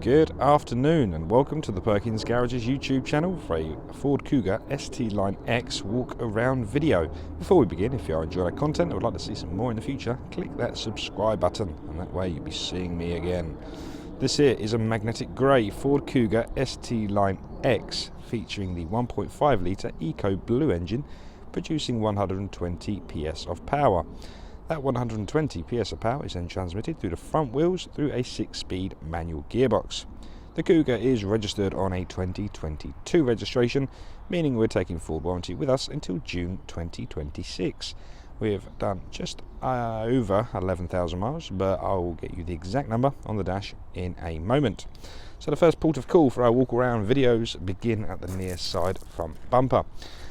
Good afternoon and welcome to the Perkins Garage's YouTube channel for a Ford Kuga ST Line X walk around video. Before we begin, if you are enjoying our content and would like to see some more in the future, click that subscribe button and that way you'll be seeing me again. This here is a magnetic grey Ford Kuga ST Line X featuring the 1.5 litre Eco Blue engine producing 120 PS of power. That 120 PS of power is then transmitted through the front wheels through a 6-speed manual gearbox. The Kuga is registered on a 2022 registration, meaning we're taking full warranty with us until June 2026. We have done just over 11,000 miles, but I will get you the exact number on the dash in a moment. So the first port of call for our walk around videos begin at the near side front bumper.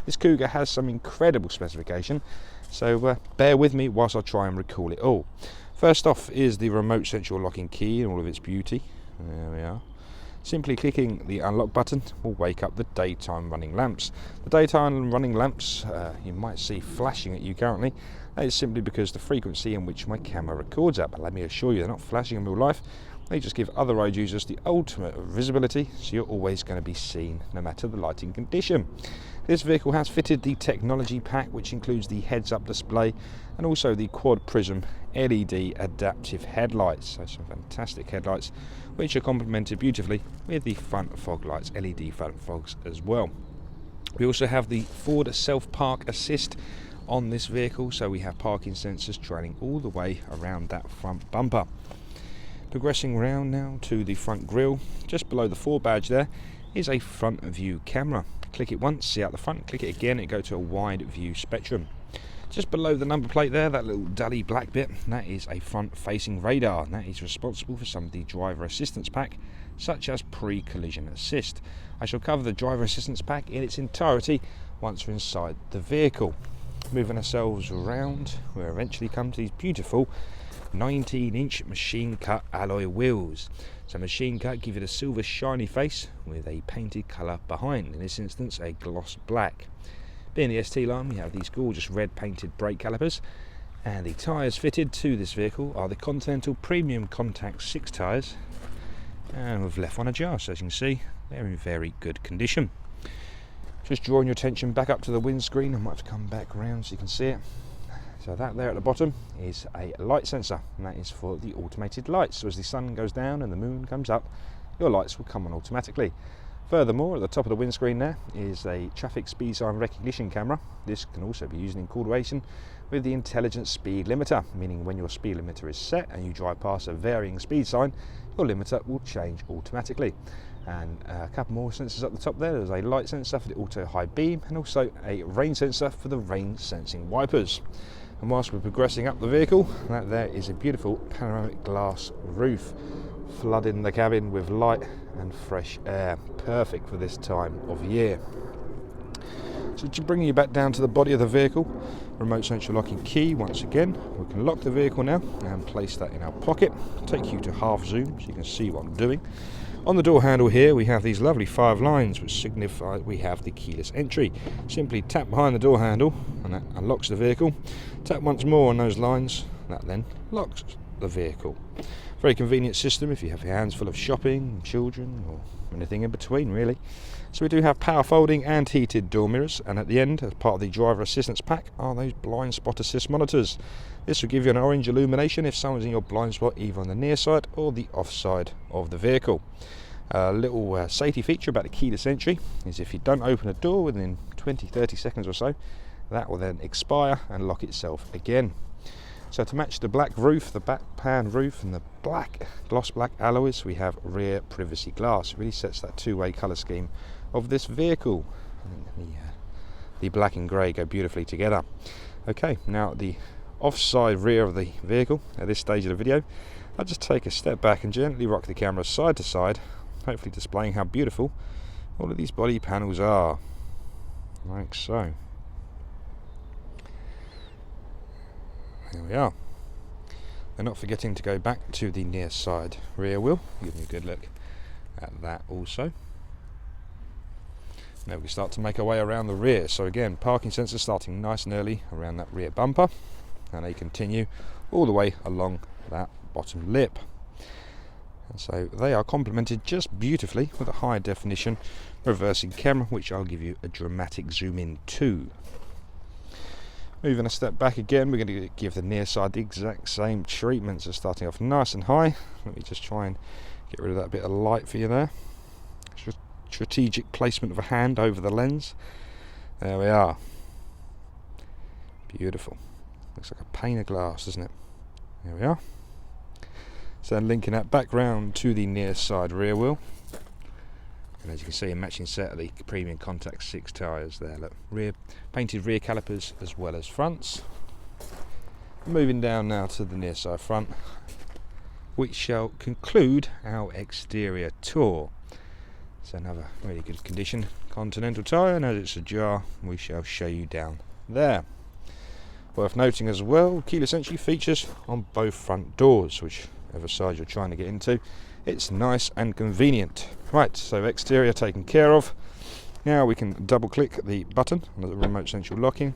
This Kuga has some incredible specification, so bear with me whilst I try and recall it all. First off is the remote central locking key in all of its beauty. There we are. Simply clicking the unlock button will wake up the daytime running lamps. The daytime running lamps you might see flashing at you currently. That is simply because the frequency in which my camera records at, but let me assure you they're not flashing in real life. They just give other road users the ultimate visibility, so you're always going to be seen no matter the lighting condition. This vehicle has fitted the technology pack, which includes the heads-up display and also the quad prism LED adaptive headlights. So some fantastic headlights which are complemented beautifully with the front fog lights, LED front fogs as well. We also have the Ford self-park assist on this vehicle, so we have parking sensors trailing all the way around that front bumper. Progressing round now to the front grille, just below the 4 badge there is a front view camera. Click it once, see out the front, click it again, it goes to a wide view spectrum. Just below the number plate there, that little dully black bit, that is a front facing radar, and that is responsible for some of the driver assistance pack, such as pre-collision assist. I shall cover the driver assistance pack in its entirety once we're inside the vehicle. Moving ourselves around, we'll eventually come to these beautiful 19-inch machine cut alloy wheels. So machine cut give it a silver shiny face with a painted colour behind, in this instance a gloss black. Being the ST line, we have these gorgeous red painted brake calipers, and the tyres fitted to this vehicle are the Continental Premium Contact 6 tyres, and we've left one ajar, so as you can see they're in very good condition. Just drawing your attention back up to the windscreen, I might have to come back around so you can see it. So that there at the bottom is a light sensor, and that is for the automated lights. So as the sun goes down and the moon comes up, your lights will come on automatically. Furthermore, at the top of the windscreen there is a traffic speed sign recognition camera. This can also be used in coordination with the intelligent speed limiter, meaning when your speed limiter is set and you drive past a varying speed sign, your limiter will change automatically. And a couple more sensors up the top there. There's a light sensor for the auto high beam and also a rain sensor for the rain sensing wipers. And whilst we're progressing up the vehicle, that there is a beautiful panoramic glass roof, flooding the cabin with light and fresh air, perfect for this time of year. So to bring you back down to the body of the vehicle, remote central locking key once again. We can lock the vehicle now and place that in our pocket. Take you to half zoom so you can see what I'm doing. On the door handle here we have these lovely 5 lines which signify we have the keyless entry. Simply tap behind the door handle and that unlocks the vehicle. Tap once more on those lines, that then locks the vehicle. Very convenient system if you have your hands full of shopping, children or anything in between really. So we do have power folding and heated door mirrors, and at the end as part of the driver assistance pack are those blind spot assist monitors. This will give you an orange illumination if someone's in your blind spot either on the near side or the off side of the vehicle. A little safety feature about the keyless entry is if you don't open a door within 20-30 seconds or so, that will then expire and lock itself again. So to match the black roof, the back pan roof and the black gloss black alloys, we have rear privacy glass. It really sets that two-way colour scheme of this vehicle. The black and grey go beautifully together. Okay, now the offside rear of the vehicle at this stage of the video, I'll just take a step back and gently rock the camera side to side, hopefully displaying how beautiful all of these body panels are, like so. There we are. And not forgetting to go back to the near side rear wheel, give me a good look at that also. Now we start to make our way around the rear. So again, parking sensors starting nice and early around that rear bumper, and they continue all the way along that bottom lip. And so they are complemented just beautifully with a high definition reversing camera, which I'll give you a dramatic zoom in to. Moving a step back again, we're going to give the near side the exact same treatment. So starting off nice and high. Let me just try and get rid of that bit of light for you there. Strategic placement of a hand over the lens. There we are. Beautiful. Looks like a pane of glass, doesn't it? There we are. So then linking that back round to the near side rear wheel. And as you can see, a matching set of the premium Contact 6 tyres there. Look, painted rear calipers as well as fronts. Moving down now to the near side front, which shall conclude our exterior tour. So another really good condition Continental tyre, and as it's ajar, we shall show you down there. Worth noting as well, keyless entry features on both front doors, whichever side you're trying to get into. It's nice and convenient. Right, so exterior taken care of. Now we can double click the button on the remote central locking,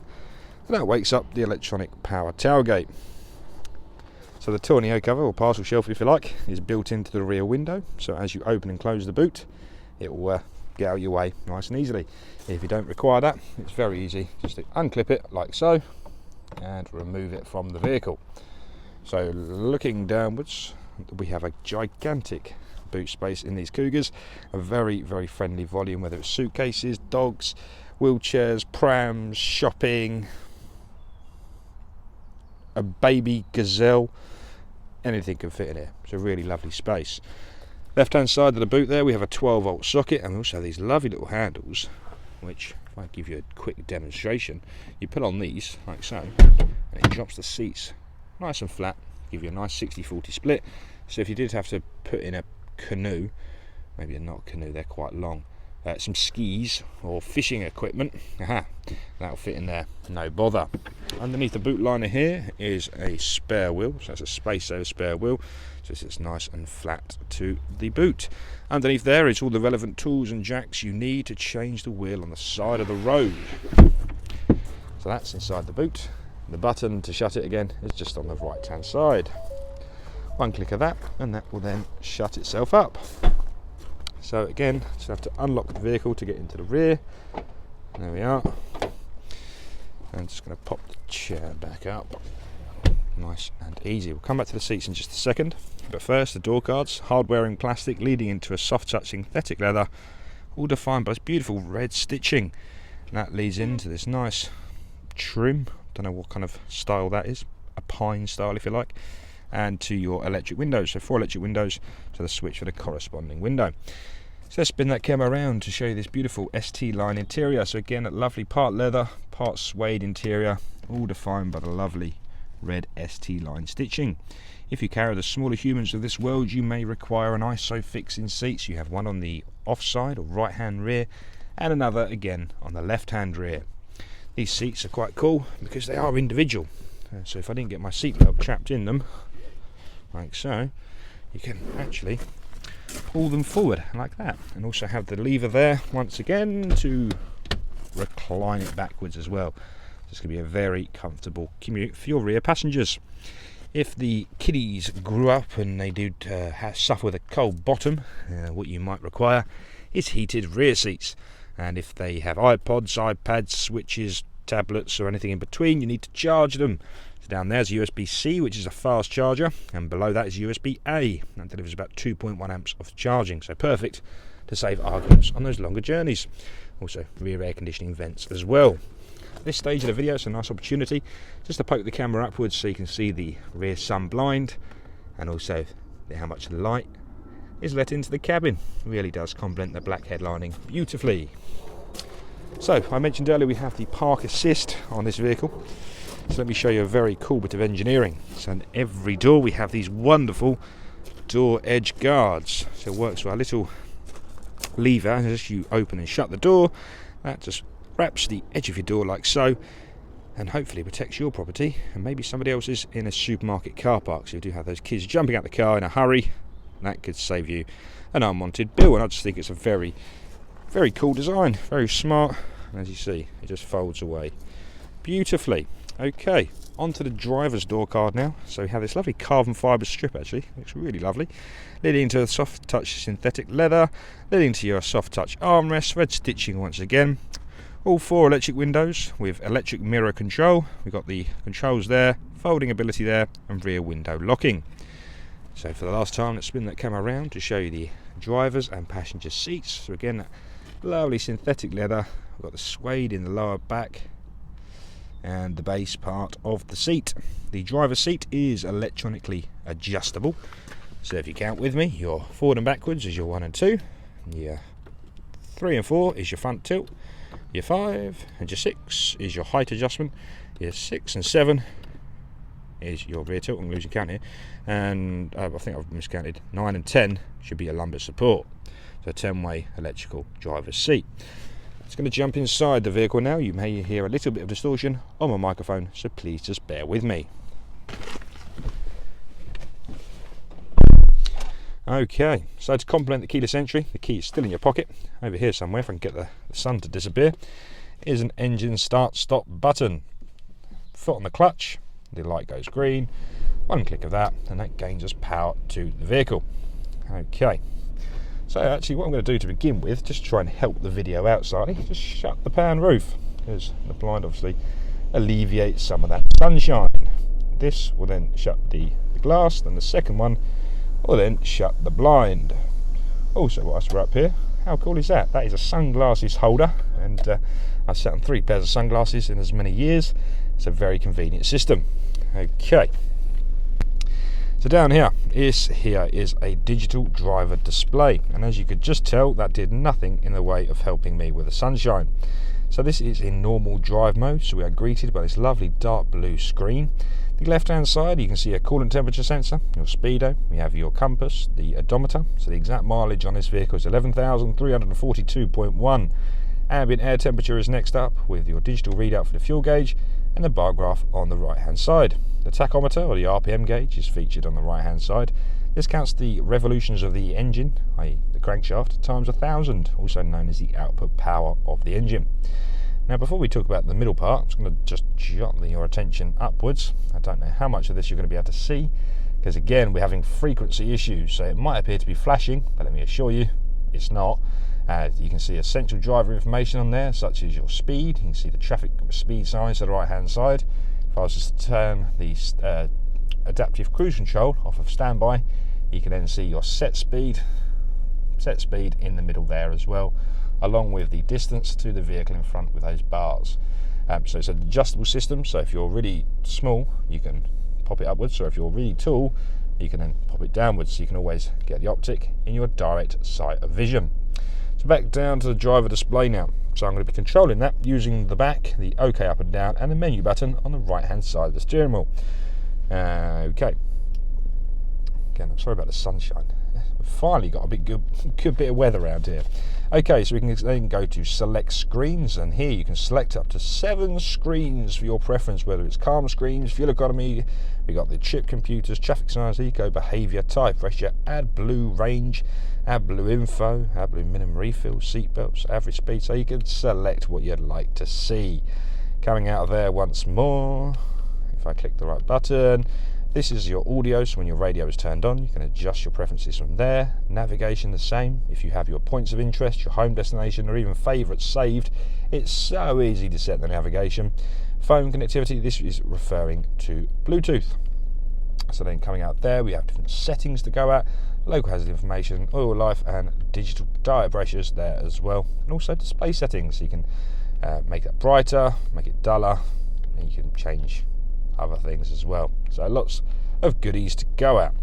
and that wakes up the electronic power tailgate. So the tornado cover, or parcel shelf if you like, is built into the rear window, so as you open and close the boot, it will get out your way nice and easily. If you don't require that, it's very easy, just to unclip it like so and remove it from the vehicle. So looking downwards, we have a gigantic boot space in these Kugas, a very, very friendly volume, whether it's suitcases, dogs, wheelchairs, prams, shopping, a baby gazelle, anything can fit in here. It's a really lovely space. Left hand side of the boot there, we have a 12-volt socket, and we also have these lovely little handles, which, if I give you a quick demonstration, you put on these like so, and it drops the seats nice and flat, give you a nice 60-40 split. So if you did have to put in a canoe, maybe not a canoe, they're quite long, some skis or fishing equipment, that'll fit in there, no bother. Underneath the boot liner here is a spare wheel, so that's a space saver spare wheel, so it's nice and flat to the boot. Underneath there is all the relevant tools and jacks you need to change the wheel on the side of the road. So that's inside the boot. The button to shut it again is just on the right hand side. One click of that and that will then shut itself up. So again, just have to unlock the vehicle to get into the rear. There we are. I'm just going to pop the chair back up. Nice and easy. We'll come back to the seats in just a second. But first, the door cards, hardware in plastic leading into a soft touch synthetic leather, all defined by this beautiful red stitching. And that leads into this nice trim. Don't know what kind of style that is, a pine style if you like, and to your electric windows, so 4 electric windows to the switch for the corresponding window. So let's spin that camera around to show you this beautiful ST line interior. So again, a lovely part leather, part suede interior, all defined by the lovely red ST line stitching. If you carry the smaller humans of this world, you may require an ISO fix in seats. You have one on the offside or right hand rear, and another again on the left hand rear. These seats are quite cool because they are individual. So if I didn't get my seatbelt trapped in them, like so, you can actually pull them forward like that. And also have the lever there, once again, to recline it backwards as well. It's going to be a very comfortable commute for your rear passengers. If the kiddies grew up and they do suffer with a cold bottom, what you might require is heated rear seats. And if they have iPods, iPads, switches, tablets or anything in between, you need to charge them. So down there's USB-C, which is a fast charger, and below that is USB-A. That delivers about 2.1 amps of charging, so perfect to save arguments on those longer journeys. Also rear air conditioning vents as well. At this stage of the video, it's a nice opportunity just to poke the camera upwards so you can see the rear sun blind, and also how much light is let into the cabin. It really does complement the black headlining beautifully. So I mentioned earlier we have the park assist on this vehicle, so let me show you a very cool bit of engineering. So on every door we have these wonderful door edge guards. So it works with a little lever, and as you open and shut the door, that just wraps the edge of your door like so, and hopefully protects your property and maybe somebody else's in a supermarket car park. So you do have those kids jumping out the car in a hurry, that could save you an unwanted bill. And I just think it's a very, very cool design, very smart, and as you see, it just folds away beautifully. Okay, onto the driver's door card now. So we have this lovely carbon fibre strip, actually, looks really lovely, leading to a soft touch synthetic leather, leading to your soft touch armrest, red stitching once again. All 4 electric windows with electric mirror control. We've got the controls there, folding ability there, and rear window locking. So for the last time, let's spin that camera around to show you the driver's and passenger seats. So again, that lovely synthetic leather. We've got the suede in the lower back and the base part of the seat. The driver's seat is electronically adjustable. So if you count with me, your forward and backwards is your 1 and 2. Your 3 and 4 is your front tilt. Your 5 and your 6 is your height adjustment. Your 6 and 7 is your rear tilt. I'm losing count here. And I think I've miscounted. 9 and 10 should be your lumbar support. So 10-way electrical driver's seat. It's going to jump inside the vehicle now. You may hear a little bit of distortion on my microphone, so please just bear with me. Okay, so to complement the keyless entry, the key is still in your pocket, over here somewhere if I can get the sun to disappear, is an engine start-stop button. Foot on the clutch, the light goes green, 1 click of that, and that gains us power to the vehicle. Okay, so actually what I'm going to do to begin with, just try and help the video out slightly, just shut the pan roof, because the blind obviously alleviates some of that sunshine. This will then shut the glass, then the second one will then shut the blind. Also, whilst we're up here, how cool is that? That is a sunglasses holder, and I've sat on 3 pairs of sunglasses in as many years. It's a very convenient system. Okay, so down here is a digital driver display, and as you could just tell, that did nothing in the way of helping me with the sunshine. So this is in normal drive mode, so we are greeted by this lovely dark blue screen. The left hand side, you can see a coolant temperature sensor, your speedo, we have your compass, the odometer, so the exact mileage on this vehicle is 11,342.1. Ambient air temperature is next up, with your digital readout for the fuel gauge and the bar graph on the right hand side. The tachometer, or the RPM gauge, is featured on the right hand side. This counts the revolutions of the engine, i.e. the crankshaft, times 1,000, also known as the output power of the engine. Now before we talk about the middle part, I'm just going to just jot your attention upwards. I don't know how much of this you're going to be able to see, because again we're having frequency issues, so it might appear to be flashing, but let me assure you it's not. You can see essential driver information on there, such as your speed. You can see the traffic speed signs to the right hand side. If I was just to turn the adaptive cruise control off of standby, you can then see your set speed in the middle there as well, along with the distance to the vehicle in front with those bars. So it's an adjustable system, so if you're really small you can pop it upwards, or if you're really tall you can then pop it downwards, so you can always get the optic in your direct sight of vision. So back down to the driver display now. So I'm going to be controlling that using the back, the OK up and down, and the menu button on the right hand side of the steering wheel. Okay. Again, I'm sorry about the sunshine. We've finally got a good bit of weather around here. Okay, so we can then go to select screens, and here you can select up to 7 screens for your preference, whether it's calm screens, fuel economy, we got the chip computers, traffic signs, eco, behaviour, tyre pressure, AdBlue range, AdBlue info, AdBlue minimum refill, seat belts, average speed, so you can select what you'd like to see. Coming out of there once more, if I click the right button, this is your audio, so when your radio is turned on, you can adjust your preferences from there. Navigation the same. If you have your points of interest, your home destination, or even favourites saved, it's so easy to set the navigation. Phone connectivity, this is referring to Bluetooth. So then coming out there, we have different settings to go at. Local hazard information, oil life, and digital tyre pressures there as well. And also display settings, so you can make that brighter, make it duller, and you can change other things as well. So lots of goodies to go at.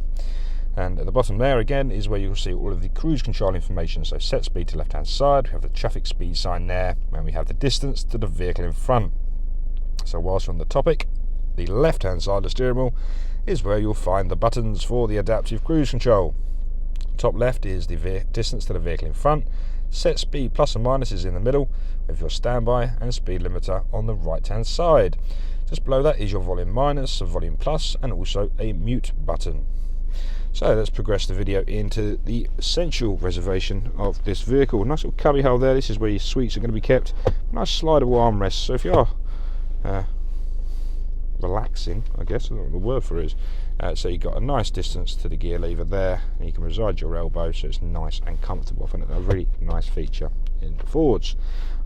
And at the bottom there again is where you'll see all of the cruise control information. So set speed to left hand side, we have the traffic speed sign there, and we have the distance to the vehicle in front. So whilst we're on the topic, the left hand side of the steering wheel is where you'll find the buttons for the adaptive cruise control. Top left is the distance to the vehicle in front. Set speed plus and minus is in the middle, with your standby and speed limiter on the right hand side. Just below that is your volume minus, a volume plus, and also a mute button. So let's progress the video into the essential reservation of this vehicle. Nice little cubby hole there. This is where your sweets are going to be kept. Nice slidable armrest. So if you are relaxing, I guess, I don't know what the word for it is. So you've got a nice distance to the gear lever there, and you can reside your elbow, so it's nice and comfortable. I find it a really nice feature in the Fords.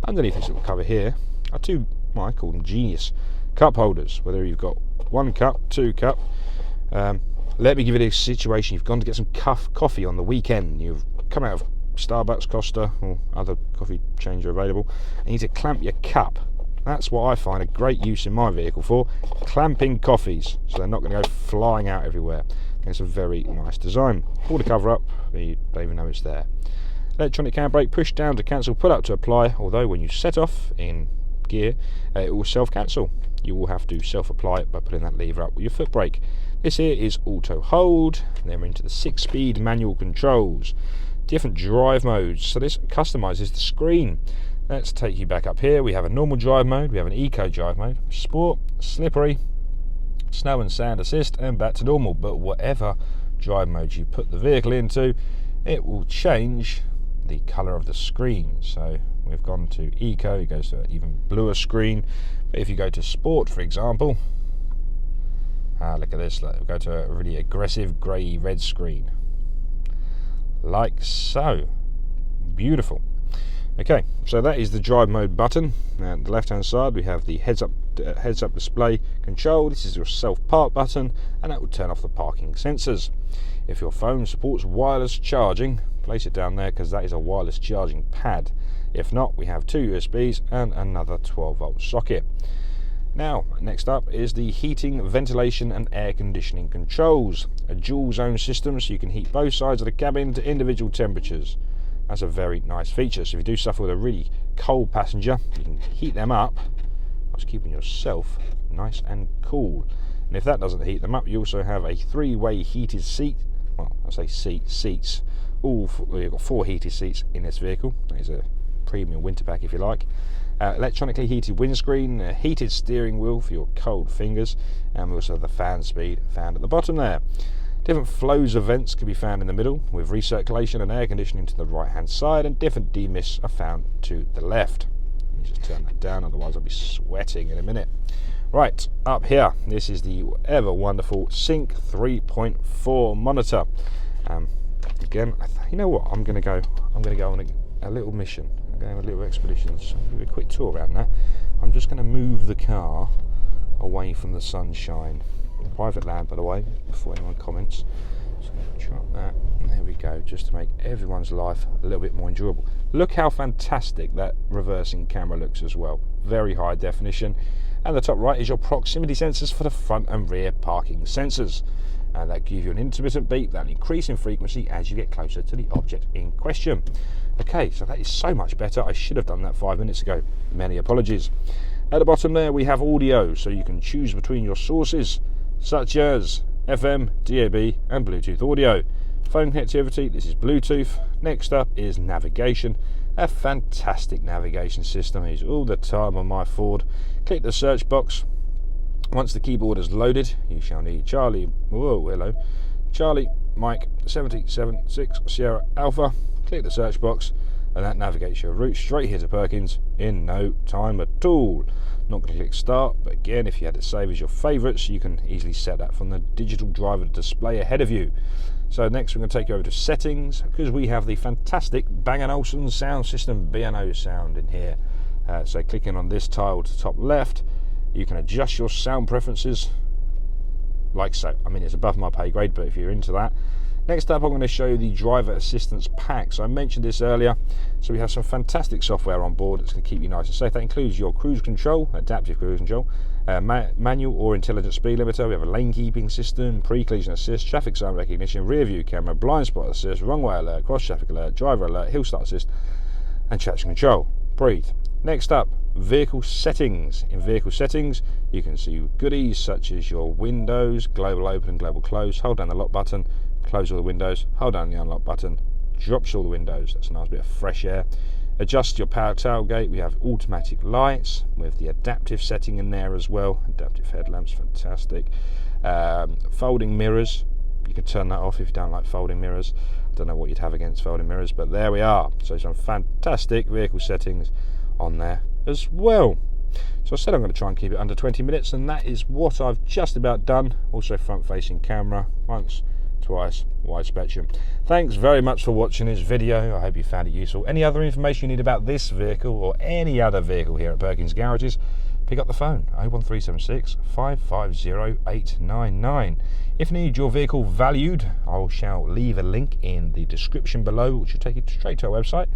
Underneath this little cover here are two, well, I call them genius cup holders, whether you've got 1 cup, 2 cup. Let me give you a situation. You've gone to get some coffee on the weekend, you've come out of Starbucks, Costa, or other coffee chains are available, and you need to clamp your cup. That's what I find a great use in my vehicle for, clamping coffees, so they're not going to go flying out everywhere. It's a very nice design. Pull the cover up, you don't even know it's there. Electronic handbrake, push down to cancel, pull up to apply, although when you set off in gear, it will self-cancel. You will have to self-apply it by putting that lever up with your foot brake. This here is auto hold, and then we're into the 6-speed manual controls. Different drive modes, so this customises the screen. Let's take you back up here. We have a normal drive mode, we have an eco drive mode, sport, slippery, snow and sand assist, and back to normal. But whatever drive mode you put the vehicle into, it will change the colour of the screen. So we've gone to eco, it goes to an even bluer screen. But if you go to sport, for example, look at this, we'll go to a really aggressive grey red screen, like so. Beautiful. Okay, so that is the drive mode button. And the left hand side we have the heads up display control. This is your self park button, and that will turn off the parking sensors. If your phone supports wireless charging, place it down there, because that is a wireless charging pad. If not, we have 2 USBs and another 12-volt socket. Now, next up is the heating, ventilation and air conditioning controls. A dual zone system, so you can heat both sides of the cabin to individual temperatures. That's a very nice feature. So if you do suffer with a really cold passenger, you can heat them up whilst keeping yourself nice and cool. And if that doesn't heat them up, you also have a 3-way heated seat. Well, I say seats. You've got 4 heated seats in this vehicle. That is a premium winter pack, if you like. Electronically heated windscreen, a heated steering wheel for your cold fingers, and we also have the fan speed found at the bottom there. Different flows of vents can be found in the middle, with recirculation and air conditioning to the right hand side, and different demists are found to the left. Let me just turn that down, otherwise I'll be sweating in a minute. Right, up here, this is the ever wonderful Sync 3.4 monitor. Again, you know what? I'm going to go on a little mission. I'm going on a little expedition. So I'll do a quick tour around that. I'm just going to move the car away from the sunshine. Private land, by the way, before anyone comments. Just going to drop that. And there we go, just to make everyone's life a little bit more enjoyable. Look how fantastic that reversing camera looks as well. Very high definition. And the top right is your proximity sensors for the front and rear parking sensors. And that gives you an intermittent beep that will increase in frequency as you get closer to the object in question. Okay, so that is so much better. I should have done that 5 minutes ago. Many apologies. At the bottom there we have audio, so you can choose between your sources, such as FM, DAB and Bluetooth audio. Phone connectivity, this is Bluetooth. Next up is navigation. A fantastic navigation system. I use all the time on my Ford. Click the search box. Once the keyboard is loaded, you shall need Charlie Mike 776 Sierra Alpha. Click the search box, and that navigates your route straight here to Perkins in no time at all. Not going to click start, but again, if you had it saved as your favourites, you can easily set that from the digital driver display ahead of you. So next we're going to take you over to settings, because we have the fantastic Bang & Olufsen sound system B&O sound in here. So clicking on this tile to top left, you can adjust your sound preferences like so. I mean, it's above my pay grade, but if you're into that. Next up, I'm going to show you the driver assistance pack. So I mentioned this earlier. So we have some fantastic software on board that's going to keep you nice and safe. That includes your cruise control, adaptive cruise control, manual or intelligent speed limiter. We have a lane keeping system, pre-collision assist, traffic sign recognition, rear view camera, blind spot assist, wrong way alert, cross traffic alert, driver alert, hill start assist, and traction control. Breathe. Next up, vehicle settings. In vehicle settings, you can see goodies such as your windows, global open and global close. Hold down the lock button, close all the windows, hold down the unlock button, drops all the windows. That's a nice bit of fresh air. Adjust your power tailgate. We have automatic lights with the adaptive setting in there as well. Adaptive headlamps, fantastic. Folding mirrors. You can turn that off if you don't like folding mirrors. I don't know what you'd have against folding mirrors, but there we are. So some fantastic vehicle settings on there as well. So I said I'm going to try and keep it under 20 minutes, and that is what I've just about done. Also front facing camera, once, twice, wide spectrum. Thanks very much for watching this video. I hope you found it useful. Any other information you need about this vehicle or any other vehicle here at Perkins Garages, pick up the phone, 01376 550 899. If you need your vehicle valued, I shall leave a link in the description below, which will take you straight to our website,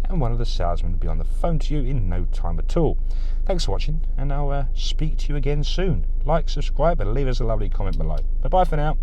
and one of the salesmen will be on the phone to you in no time at all. Thanks for watching, and I'll speak to you again soon. Like, subscribe, and leave us a lovely comment below. Bye-bye for now.